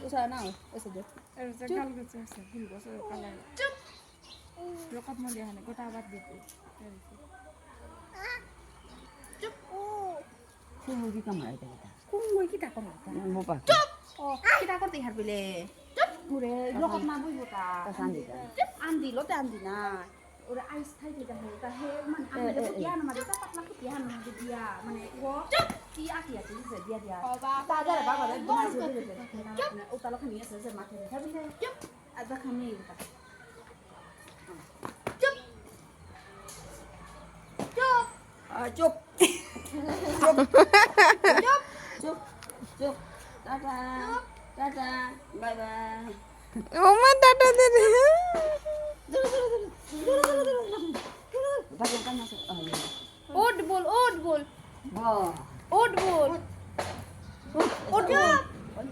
usaha nào usaha deh Gal getse আছে ফুল গছে colour চুপ রকত মধ্যে হানে গোটা বাদ দিতে চুপ Sungguh kita malah kita. kungui kita kor ta Mau pak? oh kita kor ti har bile chop ure rokot na bui bota Kasan kita. chop andi lo te andi na ure ice thai te ta he man andi de dia na ma de ta patla ku dia na de dia mane wo ti aki aki se dia dia ta ja ba ba de ma se de de chop uta lo khani se se ma the ha bile chop ada khani ta chop chop Cuk. chop Cuk. Cuk. Dadah. Dadah. Bye bye. ওমা tata দে Bagian kan masuk. Oh iya. oat bol Oh. oat bol oat bol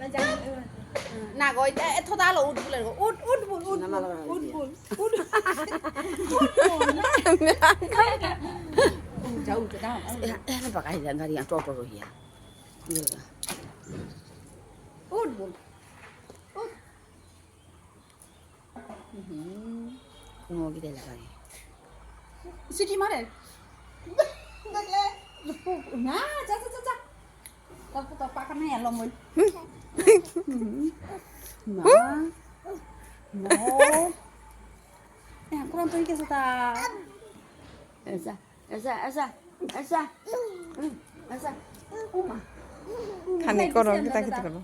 na gọi thoda là oat bol là oat bol Nama lo. oat bol jauh ke dah Ini pakai dan tadi yang coba ya. Iya. oat bol Mau kita lagi. Siti mare na cha ta pakan này lo mình Nah. no ya kurang tuh ke ta Elsa. Elsa. Uma. খানি করো কিতা কিতা করো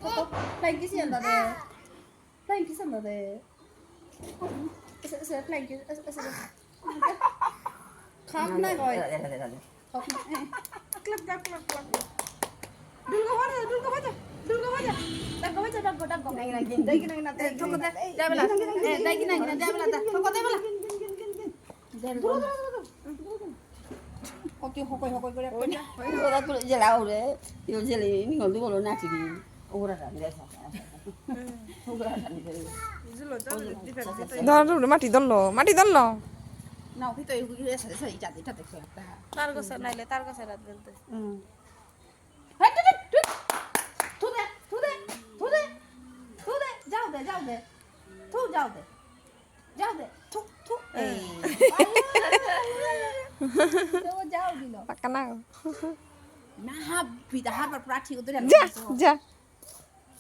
Flying kiss yang tadi. Flying kiss yang tadi. Saya flying kiss. Khap na gọi. Khap na. Club club club club Dul ka mana? Dag go. Dai kina kina dai. Thoko dai. Dai bela. Dai kina dai bela ta. Thoko dai bela. Hokoi gore. Ora tu jelau deh. Yo jeli ini ngol tu nak sih. Ora kan dia sah. Ora kan dia. জিলো যাও ধর মাটি দললো Nào khi tôi sẽ chặt thì chặt được ta. তার কাছে নাইলে তার কাছে রাত বলতে Hết đứt. Thu de. Giao de. Thu giao de. Thu. Đâu giao đi nó. পাকা না Na hab pita har prati udah যা যা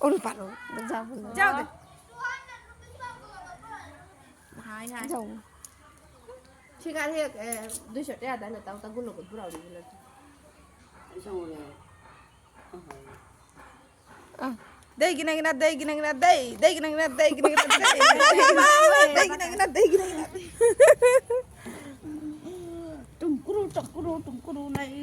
ওর পারো যা বলো Giao de. Hai. যাও Chica thì đôi sợi đeo đấy là tao gulo của bro đi là. Xong rồi. দেই কিনা দেই Tung kuru này.